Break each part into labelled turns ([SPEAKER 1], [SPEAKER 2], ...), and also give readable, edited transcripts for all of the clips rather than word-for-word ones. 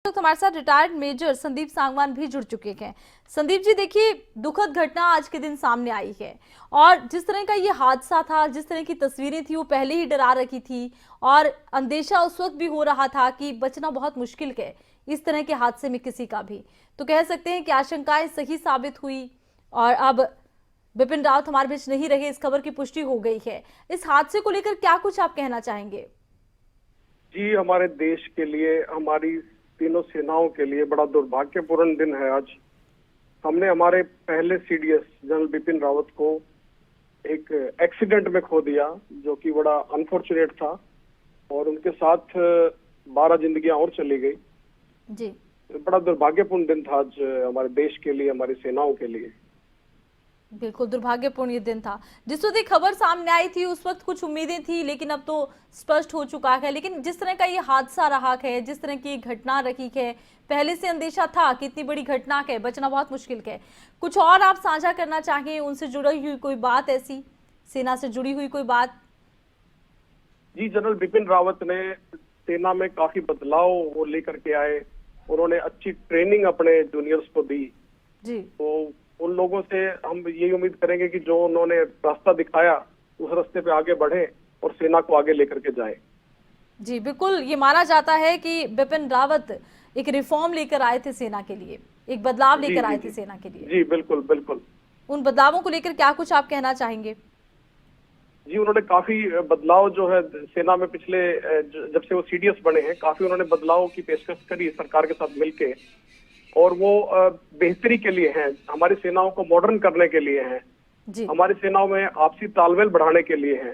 [SPEAKER 1] तो हमारे साथ रिटायर्ड मेजर संदीप सांगवान भी जुड़ चुके हैं। संदीप जी, देखिए, दुखद घटना आज के दिन सामने आई है और जिस तरह का ये हादसा था, जिस तरह की तस्वीरें थी, वो पहले ही डरा रखी थी और अंदेशा उस वक्त भी हो रहा था कि बचना बहुत मुश्किल है इस तरह के हादसे में किसी का भी। तो कह सकते हैं कि आशंकाएं सही साबित हुई और अब बिपिन रावत हमारे बीच नहीं रहे, इस खबर की पुष्टि हो गई है। इस हादसे को लेकर क्या कुछ आप कहना चाहेंगे?
[SPEAKER 2] जी, हमारे देश के लिए, हमारी तीनों सेनाओं के लिए बड़ा दुर्भाग्यपूर्ण दिन है आज। हमने हमारे पहले सीडीएस जनरल बिपिन रावत को एक एक्सीडेंट में खो दिया, जो कि बड़ा अनफॉर्चुनेट था और उनके साथ 12 जिंदगियां और चली गई।
[SPEAKER 1] जी,
[SPEAKER 2] बड़ा दुर्भाग्यपूर्ण दिन था आज हमारे देश के लिए, हमारी सेनाओं के लिए।
[SPEAKER 1] बिल्कुल दुर्भाग्यपूर्ण ये दिन था। जिस वक्त खबर सामने आई थी उस वक्त कुछ उम्मीदें थी, लेकिन अब तो स्पष्ट हो चुका है। लेकिन जिस तरह का ये हादसा रहा है, जिस तरह की घटना रही है, पहले से अंदेशा था कि इतनी बड़ी घटना है, बचना बहुत मुश्किल है। कुछ और आप साझा करना चाहें, उनसे जुड़ी हुई कोई बात, ऐसी सेना से जुड़ी हुई कोई बात?
[SPEAKER 2] जी, जनरल बिपिन रावत ने सेना में काफी बदलाव वो लेकर के आए। उन्होंने अच्छी ट्रेनिंग अपने जूनियर्स को दी।
[SPEAKER 1] जी,
[SPEAKER 2] तो उन लोगों से हम यही उम्मीद करेंगे कि जो उन्होंने रास्ता दिखाया उस रास्ते पे आगे बढ़े और सेना को आगे लेकर के जाए।
[SPEAKER 1] जी, बिल्कुल। ये माना जाता है कि बिपिन रावत एक रिफॉर्म लेकर आए थे सेना के लिए, एक बदलाव
[SPEAKER 2] जी
[SPEAKER 1] लेकर
[SPEAKER 2] जी
[SPEAKER 1] आए थे
[SPEAKER 2] जी
[SPEAKER 1] सेना के लिए।
[SPEAKER 2] जी, बिल्कुल बिल्कुल।
[SPEAKER 1] उन बदलावों को लेकर क्या कुछ आप कहना चाहेंगे?
[SPEAKER 2] जी, उन्होंने काफी बदलाव जो है सेना में पिछले जब से वो सीडीएस बने हैं, काफी उन्होंने बदलाव की पेशकश करी सरकार के साथ मिलके, और वो बेहतरी के लिए हैं, हमारी सेनाओं को मॉडर्न करने के लिए हैं,
[SPEAKER 1] जी,
[SPEAKER 2] हमारी सेनाओं में आपसी तालमेल बढ़ाने के लिए हैं।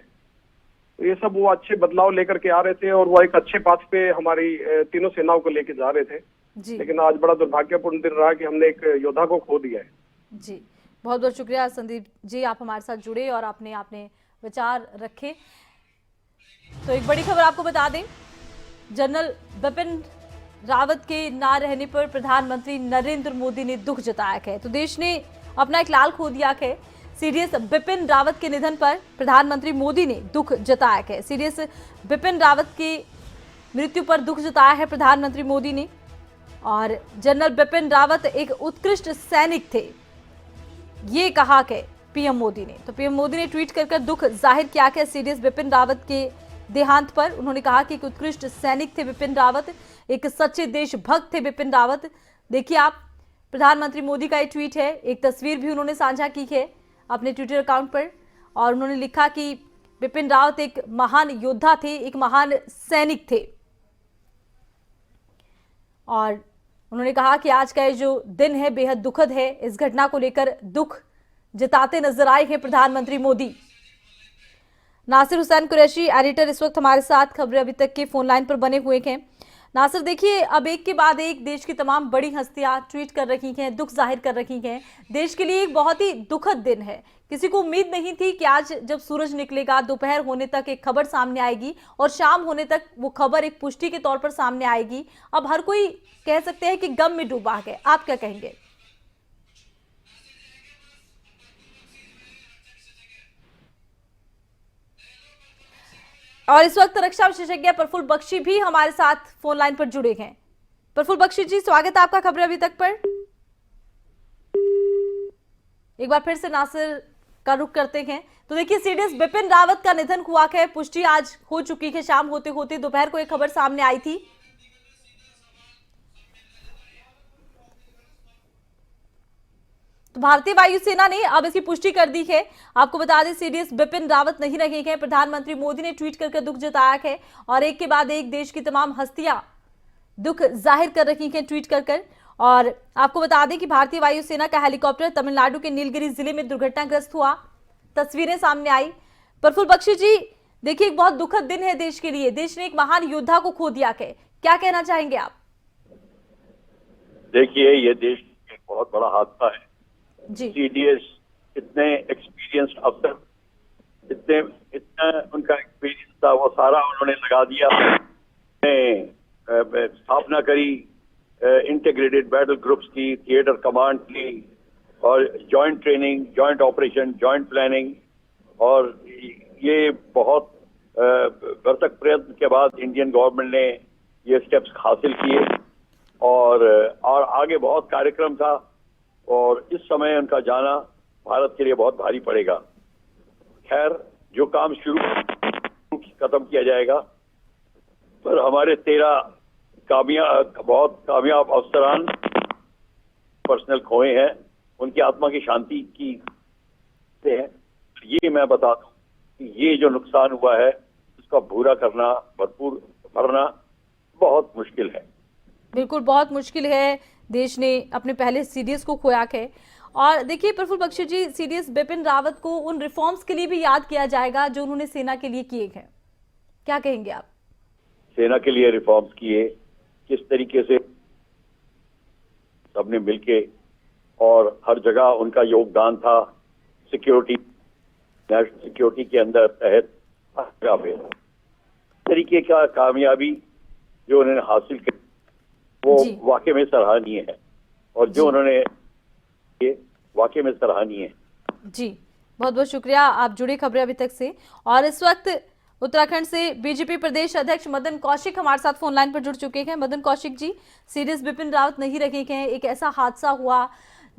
[SPEAKER 2] तो ये सब वो अच्छे बदलाव लेकर के आ रहे थे और वो एक अच्छे पाथ पे हमारी तीनों सेनाओं को लेके जा रहे थे।
[SPEAKER 1] जी,
[SPEAKER 2] लेकिन आज बड़ा दुर्भाग्यपूर्ण दिन रहा कि हमने एक योद्धा को खो दिया है।
[SPEAKER 1] जी। बहुत बहुत शुक्रिया संदीप जी, आप हमारे साथ जुड़े और आपने अपने विचार रखे। तो एक बड़ी खबर आपको बता दें, जनरल बिपिन रावत के ना रहने पर प्रधानमंत्री नरेंद्र मोदी ने दुख जताया है। तो देश ने अपना एक लाल खो दिया है। सीडीएस बिपिन रावत के निधन पर प्रधानमंत्री मोदी ने दुख जताया है। सीडीएस बिपिन रावत की मृत्यु पर दुख जताया है प्रधानमंत्री मोदी ने। और जनरल बिपिन रावत एक उत्कृष्ट सैनिक थे, ये कहा है पीएम मोदी ने। तो पीएम मोदी ने ट्वीट कर दुख जाहिर किया है सीडीएस बिपिन रावत के देहांत पर। उन्होंने कहा कि एक उत्कृष्ट सैनिक थे बिपिन रावत, एक सच्चे देशभक्त थे बिपिन रावत। देखिए आप, प्रधानमंत्री मोदी का ये ट्वीट है, एक तस्वीर भी उन्होंने साझा की है अपने ट्विटर अकाउंट पर और उन्होंने लिखा कि बिपिन रावत एक महान योद्धा थे, एक महान सैनिक थे। और उन्होंने कहा कि आज का ये जो दिन है बेहद दुखद है। इस घटना को लेकर दुख जताते नजर आए हैं प्रधानमंत्री मोदी। नासिर हुसैन कुरैशी एडिटर इस वक्त हमारे साथ खबरें अभी तक के फोन लाइन पर बने हुए हैं। नासिर, देखिए, अब एक के बाद एक देश की तमाम बड़ी हस्तियां ट्वीट कर रही हैं, दुख जाहिर कर रही हैं। देश के लिए एक बहुत ही दुखद दिन है। किसी को उम्मीद नहीं थी कि आज जब सूरज निकलेगा, दोपहर होने तक एक खबर सामने आएगी और शाम होने तक वो खबर एक पुष्टि के तौर पर सामने आएगी। अब हर कोई कह सकते हैं कि गम में डूबा है। आप क्या कहेंगे? और इस वक्त रक्षा विशेषज्ञ प्रफुल्ल बख्शी भी हमारे साथ फोन लाइन पर जुड़े हैं। प्रफुल्ल बख्शी जी, स्वागत है आपका खबरें अभी तक पर। एक बार फिर से नासिर का रुख करते हैं। तो देखिए, सीडीएस बिपिन रावत का निधन हुआ है, पुष्टि आज हो चुकी है। शाम होते होते दोपहर को एक खबर सामने आई थी। तो भारतीय वायुसेना ने अब इसकी पुष्टि कर दी है। आपको बता दें, सीडीएस बिपिन रावत नहीं रहे हैं। प्रधानमंत्री मोदी ने ट्वीट करके दुख जताया है और एक के बाद एक देश की तमाम हस्तियां दुख जाहिर कर रही हैं ट्वीट कर। और आपको बता दें कि भारतीय वायुसेना का हेलीकॉप्टर तमिलनाडु के नीलगिरी जिले में दुर्घटनाग्रस्त हुआ, तस्वीरें सामने आई। प्रफुल्ल बख्शी जी, देखिए, एक बहुत दुखद दिन है देश के लिए। देश ने एक महान योद्धा को खो दिया है, क्या कहना चाहेंगे आप?
[SPEAKER 3] देखिए, ये देश एक बहुत बड़ा हादसा है।
[SPEAKER 1] जी,
[SPEAKER 3] सीडीएस इतने एक्सपीरियंस्ड अफसर, इतना उनका एक्सपीरियंस था, वो सारा उन्होंने लगा दिया। स्थापना करी इंटीग्रेटेड बैटल ग्रुप्स की, थिएटर कमांड की और joint training, joint operation, joint planning, और ये बहुत भरसक प्रयत्न के बाद इंडियन गवर्नमेंट ने ये स्टेप्स हासिल किए और आगे बहुत कार्यक्रम था, और इस समय उनका जाना भारत के लिए बहुत भारी पड़ेगा। खैर, जो काम शुरू खत्म किया जाएगा, पर हमारे 13 बहुत कामयाब अफसरान पर्सनल खोए हैं, उनकी आत्मा की शांति की है। ये मैं बता दूं कि ये जो नुकसान हुआ है उसका पूरा करना, भरपूर भरना बहुत मुश्किल है।
[SPEAKER 1] बिल्कुल बहुत मुश्किल है। देश ने अपने पहले सीडीएस को खोया है। और देखिए प्रफुल्ल बख्शी जी, सीडीएस बिपिन रावत को उन रिफॉर्म्स के लिए भी याद किया जाएगा जो उन्होंने सेना के लिए किए हैं। क्या कहेंगे आप?
[SPEAKER 3] सेना के लिए रिफॉर्म्स किए, किस तरीके से सबने मिलके, और हर जगह उनका योगदान था। सिक्योरिटी, नेशनल सिक्योरिटी के अंदर तहत हर जगह पे तरीके का कामयाबी जो उन्होंने हासिल की वो वाकई में सराहनीय है, और जो उन्होंने वाकई में सराहनीय है।
[SPEAKER 1] जी, बहुत बहुत शुक्रिया, आप जुड़े खबरें अभी तक से। और इस वक्त उत्तराखंड से बीजेपी प्रदेश अध्यक्ष मदन कौशिक हमारे साथ फोन लाइन पर जुड़ चुके हैं। मदन कौशिक जी, सीडीएस बिपिन रावत नहीं रखे गए, एक ऐसा हादसा हुआ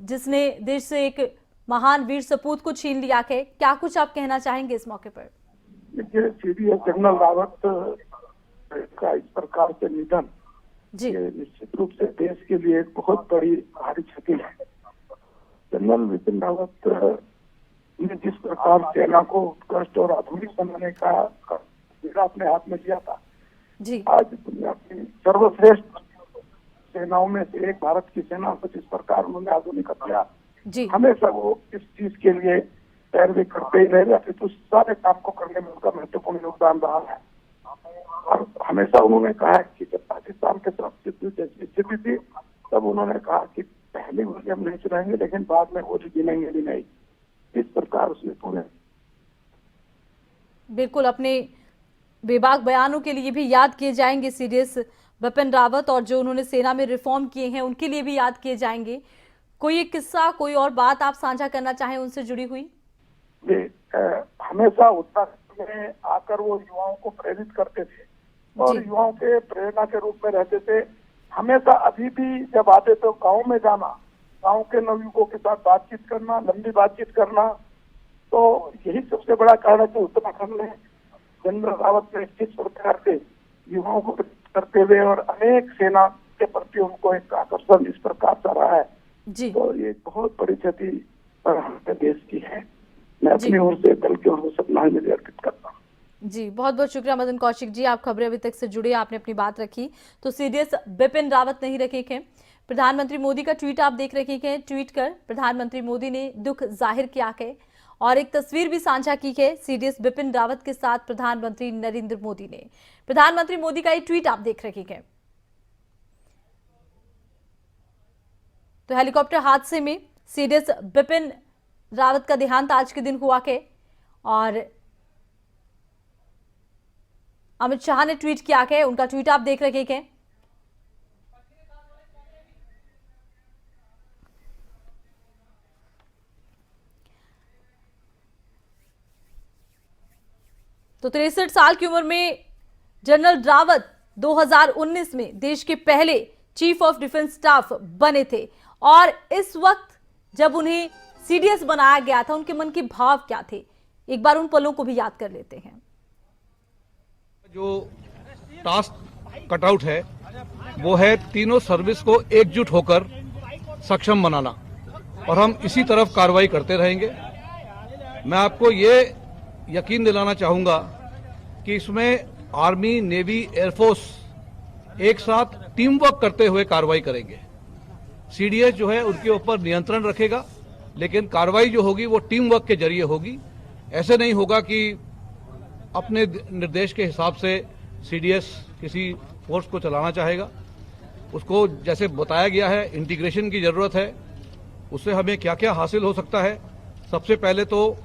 [SPEAKER 1] जिसने देश से एक महान वीर सपूत को छीन लिया है, क्या कुछ आप कहना चाहेंगे इस मौके पर?
[SPEAKER 4] देखिए, सीडीएस जनरल रावत का इस प्रकार से निधन
[SPEAKER 1] जी
[SPEAKER 4] निश्चित रूप से देश के लिए एक बहुत बड़ी भारी क्षति है। जनरल बिपिन रावत ने जिस प्रकार सेना को उत्कृष्ट और आधुनिक बनाने का बीड़ा अपने हाथ में लिया था,
[SPEAKER 1] जी
[SPEAKER 4] आज दुनिया की सर्वश्रेष्ठ सेनाओं में से एक भारत की सेना को जिस प्रकार उन्होंने आधुनिक किया,
[SPEAKER 1] जी
[SPEAKER 4] हमेशा वो इस चीज के लिए पैरवी करते ही रहे, तो सारे काम को करने में उनका महत्वपूर्ण योगदान रहा है। और हमेशा उन्होंने कहा कि जब पाकिस्तान के साथ स्थिति थी तब उन्होंने कहा कि पहली गोली हम नहीं चलाएंगे, लेकिन बाद में गोली गिनेंगे भी नहीं। इस प्रकार उसने पूरे
[SPEAKER 1] बिल्कुल अपने बेबाक बयानों के लिए भी याद किए जाएंगे सीडीएस बिपिन रावत, और जो उन्होंने सेना में रिफॉर्म किए हैं उनके लिए भी याद किए जाएंगे। कोई एक किस्सा, कोई और बात आप साझा करना चाहें उनसे जुड़ी हुई?
[SPEAKER 4] हमेशा उत्तराखंड में आकर वो युवाओं को प्रेरित करते थे और युवाओं के प्रेरणा के रूप में रहते थे। हमेशा अभी भी जब आते तो गांव में जाना, गांव के नवयुवकों के साथ बातचीत करना, लंबी बातचीत करना, तो यही सबसे बड़ा कारण है कि उत्तराखंड में जनरल रावत ने किस प्रकार से युवाओं को प्रेरित करते हुए और अनेक सेना के प्रति उनको एक आकर्षण इस प्रकार से रहा है।
[SPEAKER 1] जी
[SPEAKER 4] तो ये बहुत बड़ी क्षति हमारे देश की है। मैं अपनी ओर से, दल की ओर से श्रद्धांजलि अर्पित करता हूँ।
[SPEAKER 1] जी, बहुत बहुत शुक्रिया मदन कौशिक जी, आप खबरें अभी तक से जुड़े, आपने अपनी बात रखी। तो सीडीएस बिपिन रावत नहीं रखे हैं। प्रधानमंत्री मोदी का ट्वीट आप देख रहे हैं। ट्वीट कर प्रधानमंत्री मोदी ने दुख जाहिर किया है और एक तस्वीर भी साझा की है सीडीएस बिपिन रावत के साथ प्रधानमंत्री नरेंद्र मोदी ने। प्रधानमंत्री मोदी का ये ट्वीट आप देख रहे हैं। तो हेलीकॉप्टर हादसे में सीडीएस बिपिन रावत का देहांत आज के दिन हुआ है और अमित शाह ने ट्वीट किया है, उनका ट्वीट आप देख रहे हैं। तो 63 साल की उम्र में जनरल रावत 2019 में देश के पहले चीफ ऑफ डिफेंस स्टाफ बने थे और इस वक्त जब उन्हें सीडीएस बनाया गया था उनके मन के भाव क्या थे, एक बार उन पलों को भी याद कर लेते हैं।
[SPEAKER 5] जो टास्क कटआउट है वो है तीनों सर्विस को एकजुट होकर सक्षम बनाना और हम इसी तरफ कार्रवाई करते रहेंगे। मैं आपको ये यकीन दिलाना चाहूंगा कि इसमें आर्मी, नेवी, एयरफोर्स एक साथ टीम वर्क करते हुए कार्रवाई करेंगे। सीडीएस जो है उनके ऊपर नियंत्रण रखेगा, लेकिन कार्रवाई जो होगी वो टीम वर्क के जरिए होगी। ऐसे नहीं होगा कि अपने निर्देश के हिसाब से सीडीएस किसी फोर्स को चलाना चाहेगा। उसको जैसे बताया गया है इंटीग्रेशन की जरूरत है। उससे हमें क्या क्या हासिल हो सकता है, सबसे पहले तो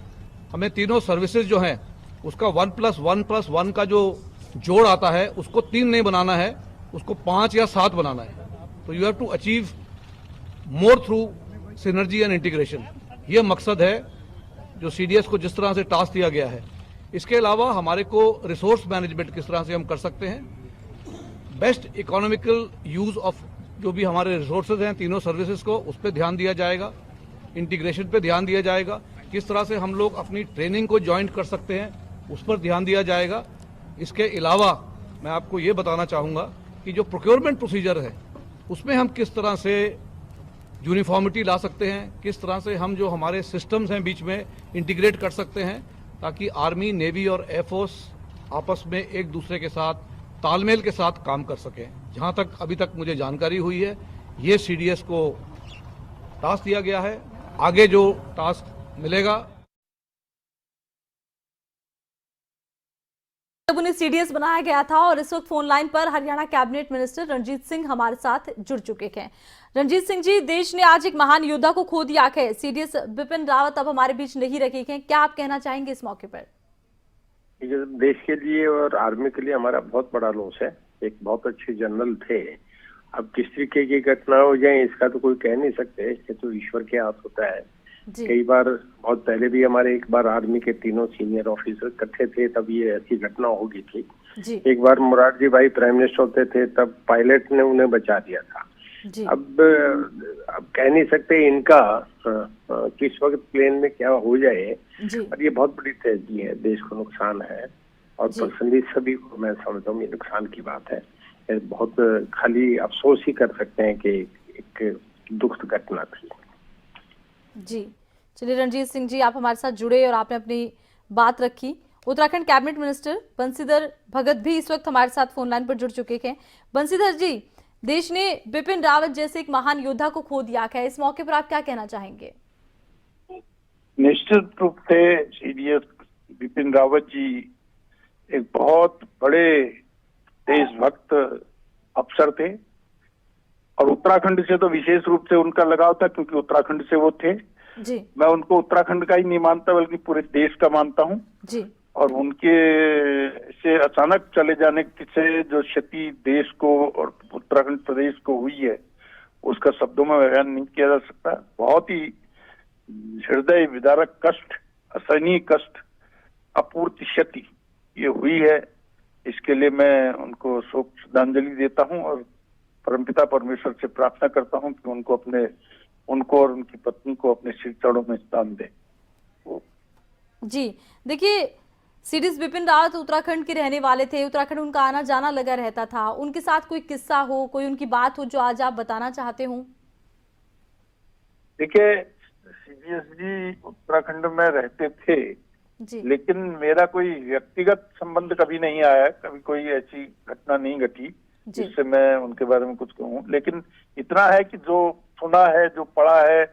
[SPEAKER 5] हमें तीनों सर्विसेज जो हैं उसका 1+1+1 का जो जोड़ आता है उसको 3 नहीं बनाना है, उसको 5 या 7 बनाना है। तो you have to achieve more through synergy and integration. ये मकसद है जो सीडीएस को जिस तरह से टास्क दिया गया है। इसके अलावा हमारे को रिसोर्स मैनेजमेंट किस तरह से हम कर सकते हैं, बेस्ट इकोनॉमिकल यूज ऑफ जो भी हमारे रिसोर्सेज हैं तीनों सर्विसेज को, उस पर ध्यान दिया जाएगा, इंटीग्रेशन पे ध्यान दिया जाएगा, किस तरह से हम लोग अपनी ट्रेनिंग को ज्वाइंट कर सकते हैं उस पर ध्यान दिया जाएगा। इसके अलावा मैं आपको ये बताना चाहूँगा कि जो प्रोक्योरमेंट प्रोसीजर है उसमें हम किस तरह से यूनिफॉर्मिटी ला सकते हैं, किस तरह से हम जो हमारे सिस्टम्स हैं बीच में इंटीग्रेट कर सकते हैं, ताकि आर्मी, नेवी और एयरफोर्स आपस में एक दूसरे के साथ तालमेल के साथ काम कर सकें। जहां तक अभी तक मुझे जानकारी हुई है, ये सीडीएस को टास्क दिया गया है। आगे जो टास्क मिलेगा
[SPEAKER 1] जब उन्हें सीडीएस बनाया गया था और इस वक्त फोन लाइन पर हरियाणा कैबिनेट मिनिस्टर रणजीत सिंह हमारे साथ जुड़ चुके हैं। रणजीत सिंह जी, देश ने आज एक महान योद्धा को खो दिया है। सीडीएस बिपिन रावत अब हमारे बीच नहीं रखे हैं, क्या आप कहना चाहेंगे इस मौके पर?
[SPEAKER 6] देश के लिए और आर्मी के लिए हमारा बहुत बड़ा लॉस है। एक बहुत अच्छे जनरल थे। अब किस तरीके की घटना हो जाए इसका तो कोई कह नहीं सकते, ये तो ईश्वर के हाथ होता है। कई बार बहुत पहले भी हमारे एक बार आर्मी के तीनों सीनियर ऑफिसर इकट्ठे थे, तब ये ऐसी घटना हो गई थी। एक बार मोरारजी भाई प्राइम मिनिस्टर होते थे, तब पायलट ने उन्हें बचा दिया था। अब कह नहीं सकते इनका किस वक्त प्लेन में क्या हो जाए, और ये बहुत बड़ी ट्रेजेडी है, देश को नुकसान है और पर्सनली सभी को मैं समझता हूँ ये नुकसान की बात है। बहुत खाली अफसोस ही कर सकते हैं कि एक दुखद घटना थी।
[SPEAKER 1] जी चलिए रणजीत सिंह जी, आप हमारे साथ जुड़े और आपने अपनी बात रखी। उत्तराखंड कैबिनेट मिनिस्टर बंशीधर भगत भी इस वक्त हमारे साथ फोन लाइन पर जुड़ चुके हैं। बंशीधर जी, देश ने बिपिन रावत जैसे एक महान योद्धा को खो दिया है, इस मौके पर आप क्या कहना चाहेंगे?
[SPEAKER 7] निश्चित रूप से सीडीएस बिपिन रावत जी एक बहुत बड़े देशभक्त अफसर थे और उत्तराखंड से तो विशेष रूप से उनका लगाव था, क्योंकि उत्तराखंड से वो थे।
[SPEAKER 1] जी।
[SPEAKER 7] मैं उनको उत्तराखंड का ही नहीं मानता बल्कि पूरे देश का मानता हूँ।
[SPEAKER 1] जी।
[SPEAKER 7] और उनके से अचानक चले जाने से जो क्षति देश को और उत्तराखंड प्रदेश को हुई है उसका शब्दों में बयान नहीं किया जा सकता। बहुत ही हृदय विदारक कष्ट, असहनीय कष्ट, अपूर्ति क्षति ये हुई है। इसके लिए मैं उनको शोक श्रद्धांजलि देता हूं और परमपिता परमेश्वर से प्रार्थना करता हूं कि उनको और उनकी पत्नी को अपने सिर चरणों में स्थान दे।
[SPEAKER 1] जी देखिए, सीडीएस बिपिन रावत उत्तराखंड के रहने वाले थे, उत्तराखंड उनका आना जाना लगा रहता था। उनके साथ कोई किस्सा हो, कोई उनकी बात हो जो आज आप बताना चाहते हो?
[SPEAKER 7] देखिए, सीडीएस जी उत्तराखंड में रहते थे
[SPEAKER 1] जी।
[SPEAKER 7] लेकिन मेरा कोई व्यक्तिगत संबंध कभी नहीं आया, कभी कोई ऐसी घटना नहीं घटी जिससे मैं उनके बारे में कुछ कहूँ। लेकिन इतना है कि जो सुना है, जो पढ़ा है,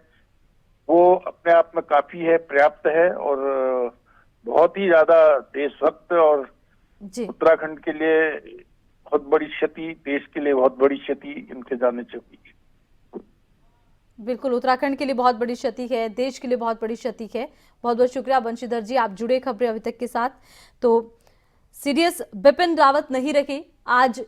[SPEAKER 7] वो अपने आप में काफी है, पर्याप्त है और बहुत ही ज्यादा देशभक्त और उत्तराखंड के लिए बहुत बड़ी क्षति, देश के लिए बहुत बड़ी क्षति इनके जाने से हुई।
[SPEAKER 1] बिल्कुल, उत्तराखंड के लिए बहुत बड़ी क्षति है, देश के लिए बहुत बड़ी क्षति है। बहुत बहुत शुक्रिया बंशीधर जी, आप जुड़े खबरें अभी तक के साथ। तो सीडीएस बिपिन रावत नहीं रहे, आज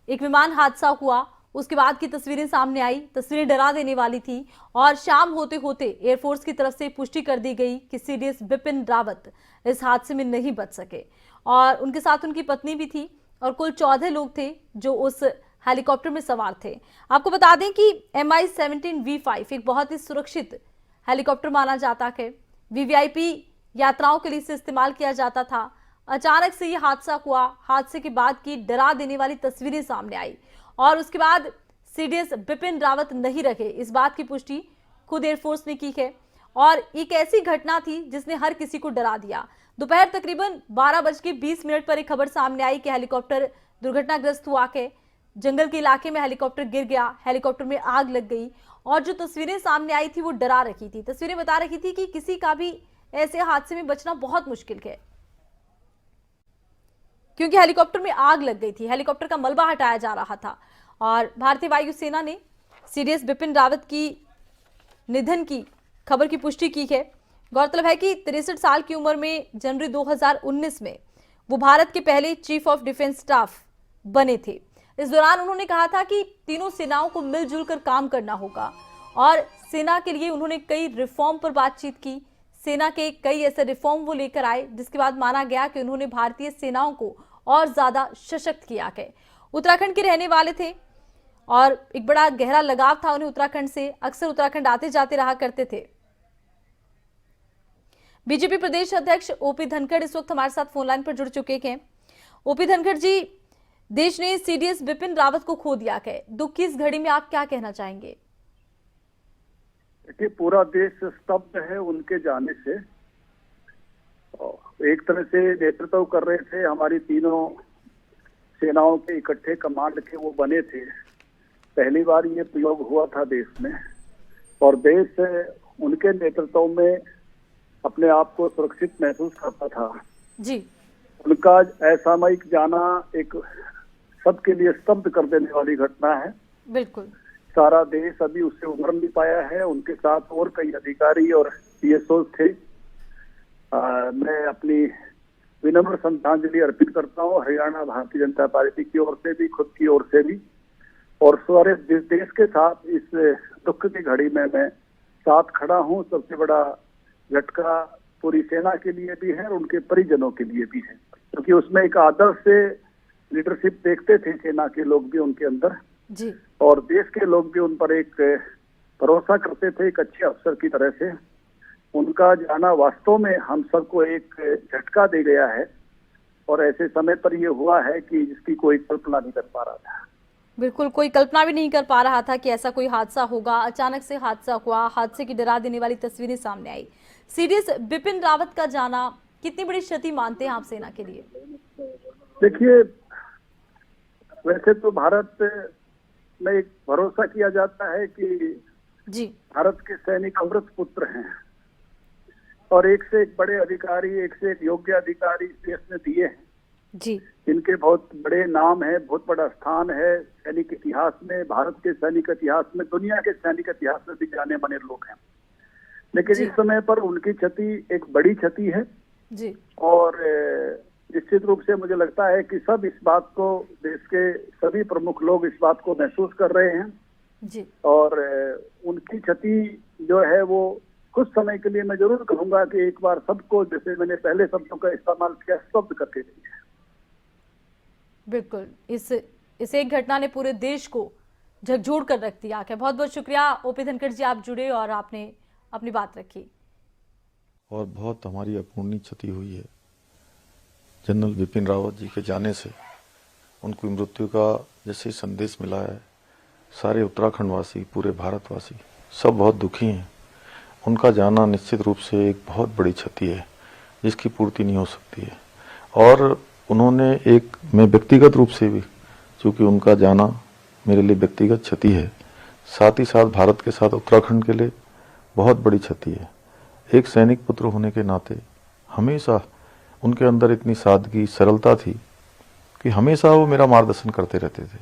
[SPEAKER 1] एक विमान हादसा हुआ, उसके बाद की तस्वीरें सामने आई। तस्वीरें डरा देने वाली थी और शाम होते होते एयरफोर्स की तरफ से पुष्टि कर दी गई कि सीडीएस बिपिन रावत इस हादसे में नहीं बच सके और उनके साथ उनकी पत्नी भी थी और कुल 14 लोग थे जो उस हेलीकॉप्टर में सवार थे। आपको बता दें कि MI-17V5 एक बहुत ही सुरक्षित हेलीकॉप्टर माना जाता है। वीवीआईपी यात्राओं के लिए इसे इस्तेमाल किया जाता था। अचानक से ये हादसा हुआ। हादसे के बाद की डरा देने वाली तस्वीरें सामने आई और उसके बाद सीडीएस बिपिन रावत नहीं रहे, इस बात की पुष्टि खुद एयरफोर्स ने की है। और एक ऐसी घटना थी जिसने हर किसी को डरा दिया। दोपहर तकरीबन 12:20 पर एक खबर सामने आई कि हेलीकॉप्टर दुर्घटनाग्रस्त हुआ है। जंगल के इलाके में हेलीकॉप्टर गिर गया, हेलीकॉप्टर में आग लग गई और जो तस्वीरें सामने आई थी वो डरा रखी थी। तस्वीरें बता रही थी कि किसी का भी ऐसे हादसे में बचना बहुत मुश्किल है, क्योंकि हेलीकॉप्टर में आग लग गई थी। हेलीकॉप्टर का मलबा हटाया जा रहा था और भारतीय वायुसेना ने सीडीएस बिपिन रावत की निधन की खबर की पुष्टि की है। गौरतलब है कि 63 साल की उम्र में जनवरी 2019 में वो भारत के पहले चीफ ऑफ डिफेंस स्टाफ बने थे। इस दौरान उन्होंने कहा था कि तीनों सेनाओं को मिलजुल कर काम करना होगा और सेना के लिए उन्होंने कई रिफॉर्म पर बातचीत की। सेना के कई ऐसे रिफॉर्म वो लेकर आए जिसके बाद माना गया कि उन्होंने भारतीय सेनाओं को और ज्यादा सशक्त किया है। उत्तराखंड के रहने वाले थे और एक बड़ा गहरा लगाव था उन्हें उत्तराखंड से, अक्सर उत्तराखंड आते जाते रहा करते थे। बीजेपी प्रदेश अध्यक्ष ओपी धनखड़ इस वक्त हमारे साथ फोन लाइन पर जुड़ चुके हैं। ओपी धनखड़ जी, देश ने सीडीएस बिपिन रावत को खो दिया है, दुख की इस घड़ी में आप क्या कहना चाहेंगे?
[SPEAKER 8] कि पूरा देश स्तब्ध है उनके जाने से। एक तरह से नेतृत्व कर रहे थे, हमारी तीनों सेनाओं के इकट्ठे कमांड के वो बने थे। पहली बार ये प्रयोग हुआ था देश में, और देश उनके नेतृत्व में अपने आप को सुरक्षित महसूस करता था
[SPEAKER 1] जी।
[SPEAKER 8] उनका असामयिक जाना एक सबके लिए स्तब्ध कर देने वाली घटना है।
[SPEAKER 1] बिल्कुल,
[SPEAKER 8] सारा देश अभी उससे उभर नहीं पाया है। उनके साथ और कई अधिकारी और पीएसओ थे। मैं अपनी विनम्र श्रद्धांजलि अर्पित करता हूँ हरियाणा भारतीय जनता पार्टी की ओर से भी, खुद की ओर से भी, और सारे देश के साथ इस दुख की घड़ी में मैं साथ खड़ा हूँ। सबसे बड़ा झटका पूरी सेना के लिए भी है और उनके परिजनों के लिए भी है, क्योंकि उसमें एक आदर्श से लीडरशिप देखते थे सेना के लोग भी उनके अंदर
[SPEAKER 1] जी।
[SPEAKER 8] और देश के लोग भी उन पर एक भरोसा करते थे एक अच्छे अफसर की तरह से। उनका जाना वास्तव में हम सबको एक झटका दे गया है, और ऐसे समय पर यह हुआ है कि जिसकी कोई कल्पना नहीं कर पा रहा था।
[SPEAKER 1] बिल्कुल, कोई कल्पना भी नहीं कर पा रहा था कि ऐसा कोई हादसा होगा। अचानक से हादसा हुआ, हादसे की डरा देने वाली तस्वीरें सामने आई। सीडीएस बिपिन रावत का जाना कितनी बड़ी क्षति मानते हैं आप सेना के लिए?
[SPEAKER 8] देखिए, वैसे तो भारत में एक भरोसा किया जाता है कि
[SPEAKER 1] जी,
[SPEAKER 8] भारत के सैनिक अमृत पुत्र हैं, और एक से एक बड़े अधिकारी, एक से एक योग्य अधिकारी देश ने दिए हैं
[SPEAKER 1] जी।
[SPEAKER 8] इनके बहुत बड़े नाम है, बहुत बड़ा स्थान है सैनिक इतिहास में, भारत के सैनिक इतिहास में, दुनिया के सैनिक इतिहास में भी जाने माने लोग हैं। लेकिन इस समय पर उनकी क्षति एक बड़ी क्षति है
[SPEAKER 1] जी।
[SPEAKER 8] और निश्चित रूप से मुझे लगता है कि सब इस बात को, देश के सभी प्रमुख लोग इस बात को महसूस कर रहे हैं
[SPEAKER 1] जी।
[SPEAKER 8] और उनकी क्षति जो है वो कुछ समय के लिए मैं जरूर कहूंगा कि एक बार सबको, जैसे मैंने पहले शब्दों का इस्तेमाल किया, स्तब्ध करके दी है।
[SPEAKER 1] बिल्कुल, इस एक घटना ने पूरे देश को झकझोर कर रख दिया है। बहुत बहुत शुक्रिया ओपी धनखड़ जी, आप जुड़े और आपने अपनी बात रखी।
[SPEAKER 9] और बहुत हमारी अपूर्णीय क्षति हुई है जनरल बिपिन रावत जी के जाने से। उनकी मृत्यु का जैसे संदेश मिला है, सारे उत्तराखंड वासी, पूरे भारतवासी सब बहुत दुखी हैं। उनका जाना निश्चित रूप से एक बहुत बड़ी क्षति है जिसकी पूर्ति नहीं हो सकती है। और उन्होंने मैं व्यक्तिगत रूप से भी, चूँकि उनका जाना मेरे लिए व्यक्तिगत क्षति है, साथ ही साथ भारत के साथ उत्तराखंड के लिए बहुत बड़ी क्षति है। एक सैनिक पुत्र होने के नाते हमेशा उनके अंदर इतनी सादगी, सरलता थी कि हमेशा वो मेरा मार्गदर्शन करते रहते थे।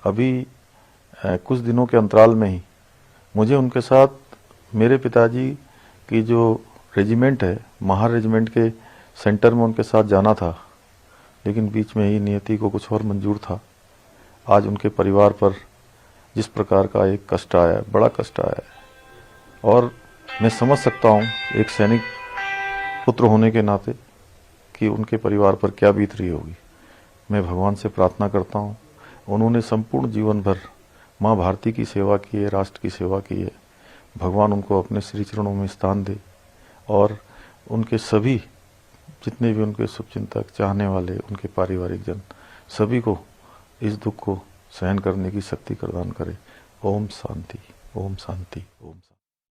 [SPEAKER 9] अभी कुछ दिनों के अंतराल में ही मुझे उनके साथ मेरे पिताजी की जो रेजिमेंट है, महार रेजिमेंट के सेंटर में उनके साथ जाना था, लेकिन बीच में ही नियति को कुछ और मंजूर था। आज उनके परिवार पर जिस प्रकार का एक कष्ट आया, बड़ा कष्ट आया है, और मैं समझ सकता हूँ एक सैनिक पुत्र होने के नाते कि उनके परिवार पर क्या बीत रही होगी। मैं भगवान से प्रार्थना करता हूँ, उन्होंने संपूर्ण जीवन भर माँ भारती की सेवा की है, राष्ट्र की सेवा की है। भगवान उनको अपने श्री चरणों में स्थान दे, और उनके सभी जितने भी उनके शुभचिंतक, चाहने वाले, उनके पारिवारिक जन, सभी को इस दुख को सहन करने की शक्ति प्रदान करे। ओम शांति, ओम शांति, ओम शांति।